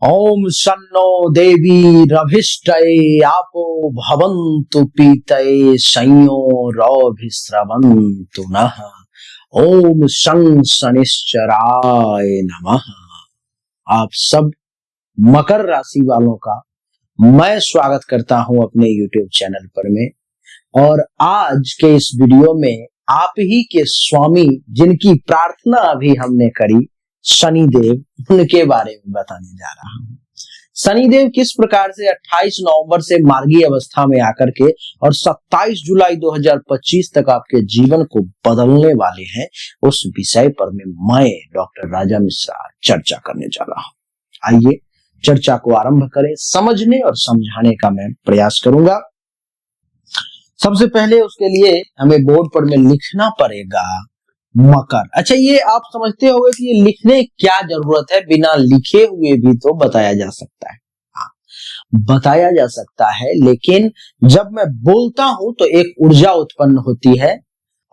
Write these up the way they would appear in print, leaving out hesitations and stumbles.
ओम शन्नो देवी रभिष्टये आपो भवन्तु पीतये संयो रभिस्रवन्तु नः। ओम शं शनिश्चराय नमः। आप सब मकर राशि वालों का मैं स्वागत करता हूं अपने YouTube चैनल पर में। और आज के इस वीडियो में आप ही के स्वामी जिनकी प्रार्थना अभी हमने करी, शनिदेव, उनके बारे में बताने जा रहा हूं। शनिदेव किस प्रकार से 28 नवंबर से मार्गी अवस्था में आकर के और 27 जुलाई 2025 तक आपके जीवन को बदलने वाले हैं, उस विषय पर मैं डॉक्टर राजा मिश्रा चर्चा करने जा रहा हूं। आइए चर्चा को आरंभ करें। समझने और समझाने का मैं प्रयास करूंगा। सबसे पहले उसके लिए हमें बोर्ड पर में लिखना पड़ेगा मकर। अच्छा, ये आप समझते होंगे कि ये लिखने क्या जरूरत है, बिना लिखे हुए भी तो बताया जा सकता है। हाँ, बताया जा सकता है, लेकिन जब मैं बोलता हूं तो एक ऊर्जा उत्पन्न होती है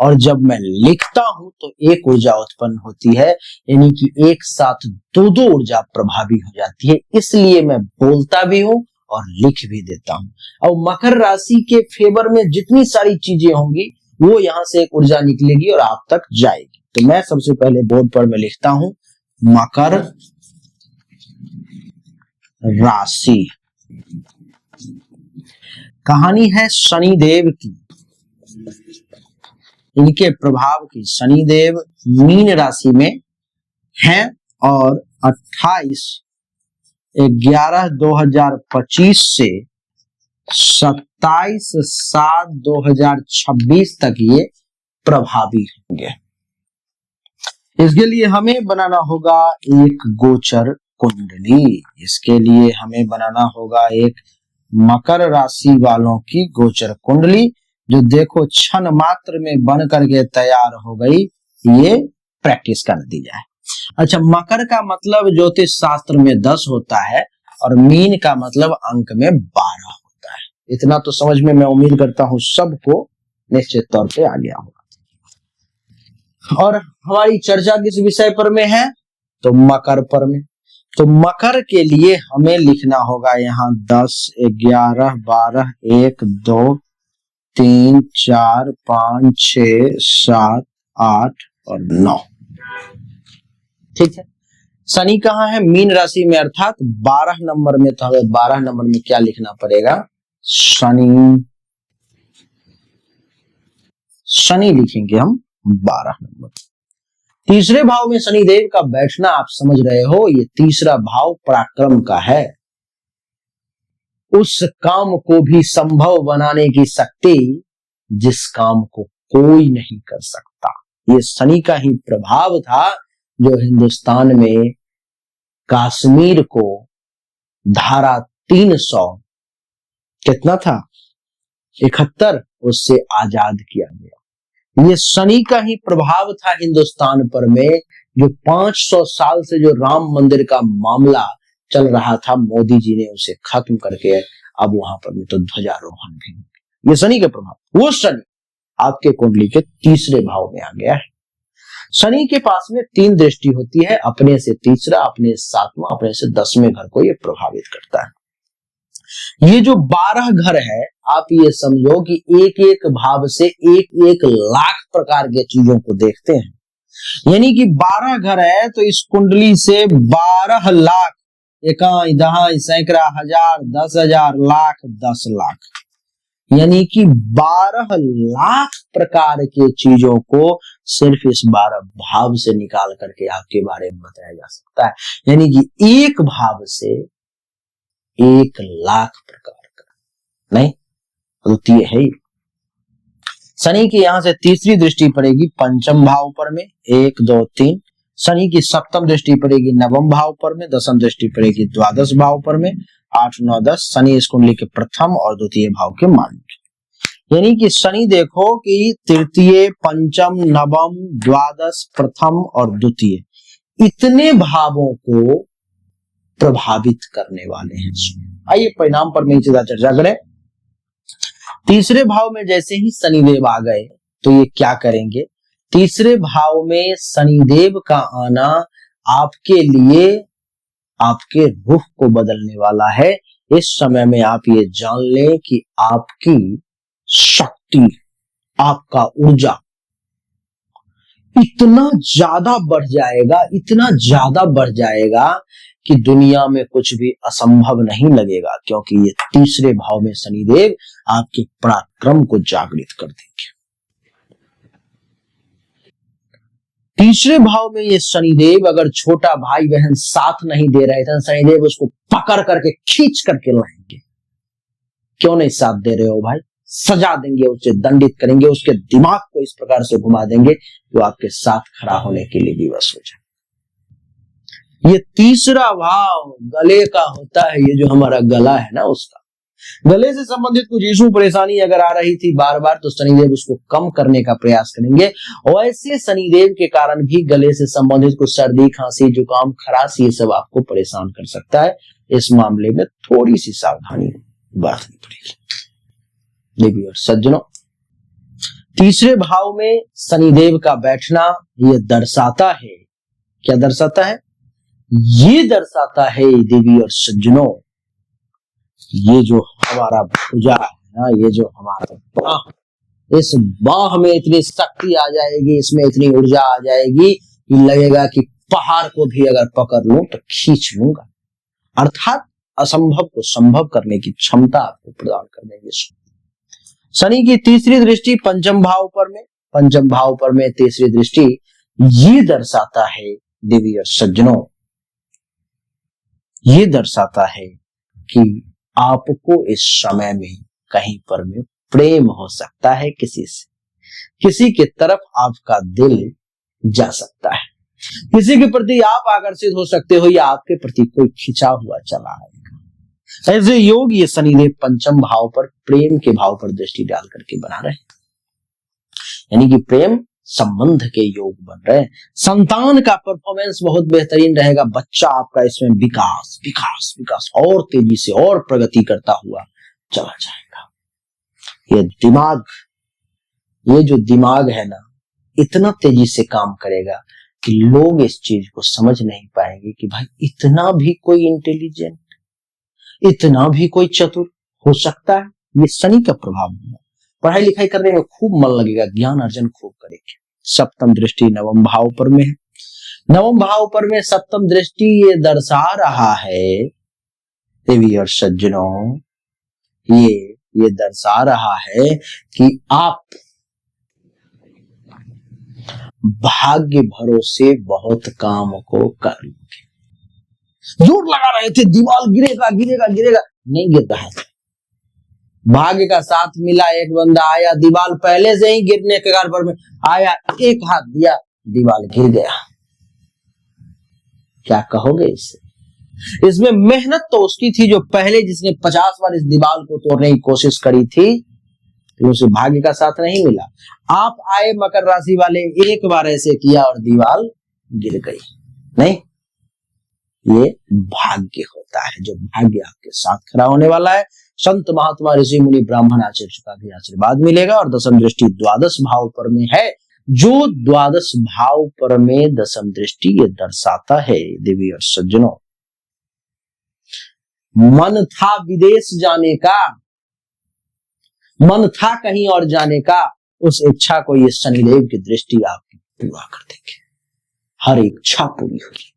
और जब मैं लिखता हूं तो एक ऊर्जा उत्पन्न होती है, यानी कि एक साथ दो ऊर्जा प्रभावी हो जाती है। इसलिए मैं बोलता भी हूं और लिख भी देता हूं। और मकर राशि के फेवर में जितनी सारी चीजें होंगी वो यहां से एक ऊर्जा निकलेगी और आप तक जाएगी। तो मैं सबसे पहले बोर्ड पर मैं लिखता हूं मकर राशि। कहानी है शनिदेव की, इनके प्रभाव की। शनिदेव मीन राशि में हैं और 28/11/2025 से 27/7/2026 तक ये प्रभावी होंगे। इसके लिए हमें बनाना होगा एक गोचर कुंडली। इसके लिए हमें बनाना होगा एक मकर राशि वालों की गोचर कुंडली, जो देखो क्षण मात्र में बन करके तैयार हो गई। ये प्रैक्टिस का नतीजा है। अच्छा, मकर का मतलब ज्योतिष शास्त्र में 10 होता है और मीन का मतलब अंक में 12 होता है। इतना तो समझ में मैं उम्मीद करता हूं सबको निश्चित तौर पे आ गया होगा। और हमारी चर्चा किस विषय पर में है? तो मकर पर में। तो मकर के लिए हमें लिखना होगा यहाँ 10, 11, 12, 1, 2, 3, 4, 5, 6, 7, 8 और 9। ठीक है। शनि कहाँ है? मीन राशि में, अर्थात 12 नंबर में। तो हमें 12 नंबर में क्या लिखना पड़ेगा? शनि। शनि लिखेंगे हम 12 नंबर। तीसरे भाव में शनिदेव का बैठना आप समझ रहे हो, ये तीसरा भाव पराक्रम का है। उस काम को भी संभव बनाने की शक्ति जिस काम को कोई नहीं कर सकता, ये शनि का ही प्रभाव था, जो हिंदुस्तान में कश्मीर को धारा 300 कितना था, 71, उससे आजाद किया गया। ये शनि का ही प्रभाव था हिंदुस्तान पर में, जो 500 साल से जो राम मंदिर का मामला चल रहा था, मोदी जी ने उसे खत्म करके अब वहां पर भी तो ध्वजारोहण भी। ये शनि का प्रभाव। वो शनि आपके कुंडली के तीसरे भाव में आ गया है। शनि के पास में 3 दृष्टि होती है, अपने से तीसरा, अपने 7वां, अपने से 10वें घर को ये प्रभावित करता है। ये जो 12 घर है, आप ये समझो कि एक एक भाव से 1-1 लाख प्रकार के चीजों को देखते हैं। यानी कि 12 घर है तो इस कुंडली से 12 लाख, इकाई, दहाई, सैकड़ा, हजार, 10,000, लाख, 10 लाख, यानी कि 12 लाख प्रकार के चीजों को सिर्फ इस 12 भाव से निकाल करके आपके बारे में बताया जा सकता है। यानी कि एक भाव से 1 लाख प्रकार का, नहीं द्वितीय है। शनि की यहां से तीसरी दृष्टि पड़ेगी पंचम भाव पर में, 1, 2, 3। शनि की सप्तम दृष्टि पड़ेगी नवम भाव पर में, दसम दृष्टि पड़ेगी द्वादश भाव पर में, 8, 9, 10। शनि इस कुंडली के प्रथम और द्वितीय भाव के मालिक। यानी कि शनि देखो कि तृतीय, पंचम, नवम, द्वादश, प्रथम और द्वितीय, इतने भावों को प्रभावित करने वाले हैं। आइए परिणाम पर में सीधा चर्चा करें। तीसरे भाव में जैसे ही शनिदेव आ गए तो ये क्या करेंगे? तीसरे भाव में शनिदेव का आना आपके लिए आपके रूह को बदलने वाला है। इस समय में आप ये जान लें कि आपकी शक्ति, आपका ऊर्जा इतना ज्यादा बढ़ जाएगा, इतना ज्यादा बढ़ जाएगा कि दुनिया में कुछ भी असंभव नहीं लगेगा, क्योंकि ये तीसरे भाव में शनिदेव आपके पराक्रम को जागृत कर देंगे। तीसरे भाव में ये शनिदेव अगर छोटा भाई बहन साथ नहीं दे रहे थे, शनिदेव उसको पकड़ करके खींच करके लाएंगे। क्यों नहीं साथ दे रहे हो भाई? सजा देंगे, उसे दंडित करेंगे, उसके दिमाग को इस प्रकार से घुमा देंगे तो आपके साथ खड़ा होने के लिए विवश हो जाए। ये तीसरा भाव गले का होता है। ये जो हमारा गला है ना, उसका गले से संबंधित कुछ इशू परेशानी अगर आ रही थी बार बार, तो शनिदेव उसको कम करने का प्रयास करेंगे। और ऐसे शनिदेव के कारण भी गले से संबंधित कुछ सर्दी, खांसी, जुकाम, खराश, ये सब आपको परेशान कर सकता है। इस मामले में थोड़ी सी सावधानी बरतनी पड़ेगी। देवी और सज्जनों, तीसरे भाव में शनिदेव का बैठना ये दर्शाता है, क्या दर्शाता है? ये दर्शाता है देवी और सज्जनों, ये जो हमारा भुजा है ना, ये जो हमारा बाह, इस बाह में इतनी शक्ति आ जाएगी, इसमें इतनी ऊर्जा आ जाएगी कि लगेगा कि पहाड़ को भी अगर पकड़ लूं तो खींच लूंगा। अर्थात असंभव को संभव करने की क्षमता आपको प्रदान कर देंगे। शनि की तीसरी दृष्टि पंचम भाव पर में, पंचम भाव पर में तीसरी दृष्टि ये दर्शाता है देवी और सज्जनों, ये दर्शाता है कि आपको इस समय में कहीं पर में प्रेम हो सकता है किसी से, किसी की तरफ आपका दिल जा सकता है, किसी के प्रति आप आकर्षित हो सकते हो या आपके प्रति कोई खिंचा हुआ चला आएगा। ऐसे योग ये शनिदेव पंचम भाव पर प्रेम के भाव पर दृष्टि डाल करके बना रहे हैं, यानी कि प्रेम संबंध के योग बन रहे हैं। संतान का परफॉर्मेंस बहुत बेहतरीन रहेगा। बच्चा आपका इसमें विकास विकास विकास और तेजी से और प्रगति करता हुआ चला जाएगा। ये दिमाग, ये जो दिमाग है ना, इतना तेजी से काम करेगा कि लोग इस चीज को समझ नहीं पाएंगे कि भाई इतना भी कोई इंटेलिजेंट, इतना भी कोई चतुर हो सकता है। ये शनि का प्रभाव है। पढ़ाई लिखाई करने में खूब मन लगेगा, ज्ञान अर्जन खूब करेंगे। सप्तम दृष्टि नवम भाव पर में है। नवम भाव पर में सप्तम दृष्टि ये दर्शा रहा है देवी और सज्जनों, ये दर्शा रहा है कि आप भाग्य भरोसे बहुत काम को कर लोगे। जोर लगा रहे थे दीवार गिरेगा गिरेगा गिरेगा, नहीं गिर रहा था। भाग्य का साथ मिला, एक बंदा आया, दीवार पहले से ही गिरने के कारण पर में आया, एक हाथ दिया, दीवार गिर गया। क्या कहोगे इससे? इसमें मेहनत तो उसकी थी जो पहले जिसने 50 बार इस दीवार को तोड़ने की कोशिश करी थी, तो उसे भाग्य का साथ नहीं मिला। आप आए मकर राशि वाले, एक बार ऐसे किया और दीवार गिर गई। नहीं, ये भाग्य होता है, जो भाग्य आपके साथ खड़ा होने वाला है। संत महात्मा ऋषि मुनि ब्राह्मण आचार्य का भी आशीर्वाद मिलेगा। और दशम दृष्टि द्वादश भाव पर में है, जो द्वादश भाव पर में दशम दृष्टि ये दर्शाता है देवी और सज्जनों, मन था विदेश जाने का, मन था कहीं और जाने का, उस इच्छा को ये शनिदेव की दृष्टि आपकी पूरा कर देंगे। हर इच्छा पूरी होगी।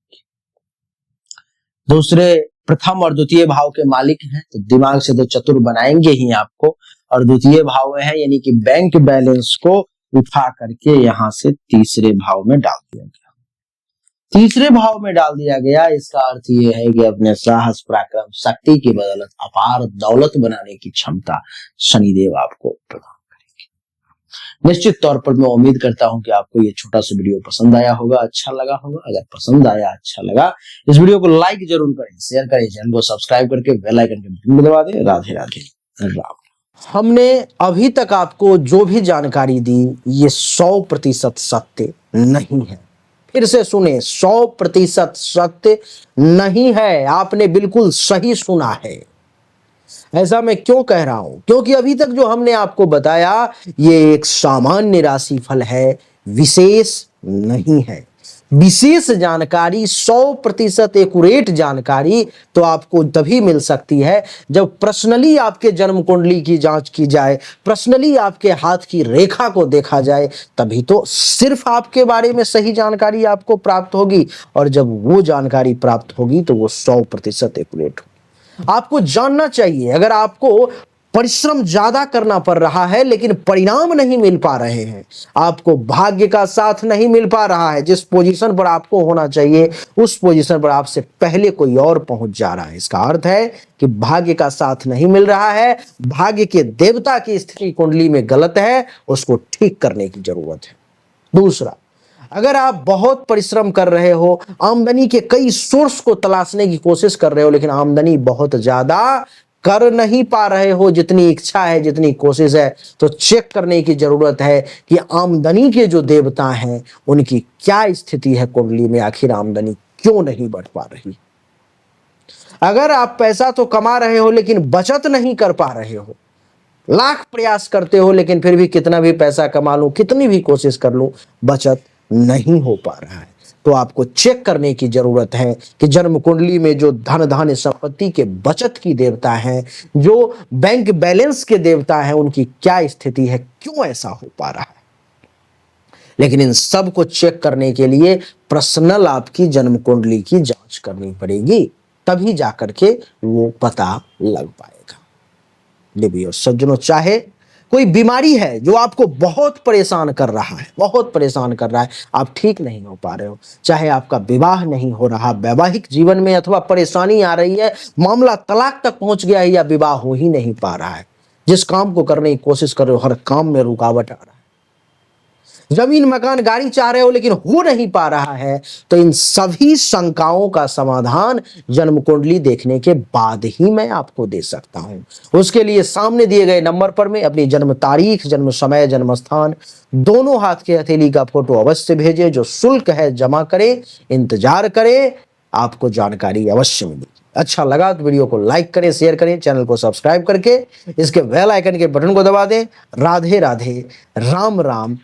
दूसरे प्रथम और द्वितीय भाव के मालिक हैं, तो दिमाग से तो चतुर बनाएंगे ही आपको। और द्वितीय भाव में है, यानी कि बैंक बैलेंस को उठा करके यहां से तीसरे भाव में डाल दिया गया। तीसरे भाव में डाल दिया गया, इसका अर्थ ये है कि अपने साहस, पराक्रम, शक्ति की बदौलत अपार दौलत बनाने की क्षमता शनिदेव आपको प्रदान करेंगे। निश्चित तौर पर मैं उम्मीद करता हूं कि आपको ये छोटा सा वीडियो पसंद आया होगा, अच्छा लगा होगा। अगर पसंद आया, अच्छा लगा, इस वीडियो को लाइक जरूर करें, शेयर करें, चैनल को सब्सक्राइब करके बेल आइकन के बटन को दबा दें। राधे राधे, राम। हमने अभी तक आपको जो भी जानकारी दी ये 100% सत्य नहीं है। फिर से सुने, 100% सत्य नहीं है। आपने बिल्कुल सही सुना है। ऐसा मैं क्यों कह रहा हूं? क्योंकि अभी तक जो हमने आपको बताया ये एक सामान्य राशिफल है, विशेष नहीं है। विशेष जानकारी, 100% एक्यूरेट जानकारी तो आपको तभी मिल सकती है जब पर्सनली आपके जन्म कुंडली की जांच की जाए, पर्सनली आपके हाथ की रेखा को देखा जाए, तभी तो सिर्फ आपके बारे में सही जानकारी आपको प्राप्त होगी। और जब वो जानकारी प्राप्त होगी तो वो 100% एक्यूरेट होगी। आपको जानना चाहिए, अगर आपको परिश्रम ज्यादा करना पड़ रहा है लेकिन परिणाम नहीं मिल पा रहे हैं, आपको भाग्य का साथ नहीं मिल पा रहा है, जिस पोजीशन पर आपको होना चाहिए उस पोजीशन पर आपसे पहले कोई और पहुंच जा रहा है, इसका अर्थ है कि भाग्य का साथ नहीं मिल रहा है, भाग्य के देवता की स्थिति कुंडली में गलत है, उसको ठीक करने की जरूरत है। दूसरा, अगर आप बहुत परिश्रम कर रहे हो, आमदनी के कई सोर्स को तलाशने की कोशिश कर रहे हो, लेकिन आमदनी बहुत ज्यादा कर नहीं पा रहे हो जितनी इच्छा है, जितनी कोशिश है, तो चेक करने की जरूरत है कि आमदनी के जो देवता हैं उनकी क्या स्थिति है कुंडली में, आखिर आमदनी क्यों नहीं बढ़ पा रही। अगर आप पैसा तो कमा रहे हो लेकिन बचत नहीं कर पा रहे हो, लाख प्रयास करते हो लेकिन फिर भी कितना भी पैसा कमा लूं, कितनी भी कोशिश कर लूं, बचत नहीं हो पा रहा है, तो आपको चेक करने की जरूरत है कि जन्म कुंडली में जो धन धान्य संपत्ति के बचत की देवता है, जो बैंक बैलेंस के देवता है, उनकी क्या स्थिति है, क्यों ऐसा हो पा रहा है। लेकिन इन सब को चेक करने के लिए पर्सनल आपकी जन्म कुंडली की जांच करनी पड़ेगी, तभी जाकर के वो पता लग पाएगा। देवियों सज्जनों, चाहे कोई बीमारी है जो आपको बहुत परेशान कर रहा है, बहुत परेशान कर रहा है, आप ठीक नहीं हो पा रहे हो, चाहे आपका विवाह नहीं हो रहा, वैवाहिक जीवन में अथवा परेशानी आ रही है, मामला तलाक तक पहुंच गया है या विवाह हो ही नहीं पा रहा है, जिस काम को करने की कोशिश कर रहे हो हर काम में रुकावट आ रहा है, जमीन मकान गाड़ी चाह रहे हो लेकिन हो नहीं पा रहा है, तो इन सभी शंकाओं का समाधान जन्म कुंडली देखने के बाद ही मैं आपको दे सकता हूं। उसके लिए सामने दिए गए नंबर पर में अपनी जन्म तारीख, जन्म समय, जन्म स्थान, दोनों हाथ के हथेली का फोटो अवश्य भेजें, जो शुल्क है जमा करें, इंतजार करें, आपको जानकारी अवश्य मिलेगी। अच्छा लगा तो वीडियो को लाइक करें, शेयर करें, चैनल को सब्सक्राइब करके इसके बेल आइकन के बटन को दबा दें। राधे राधे, राम राम।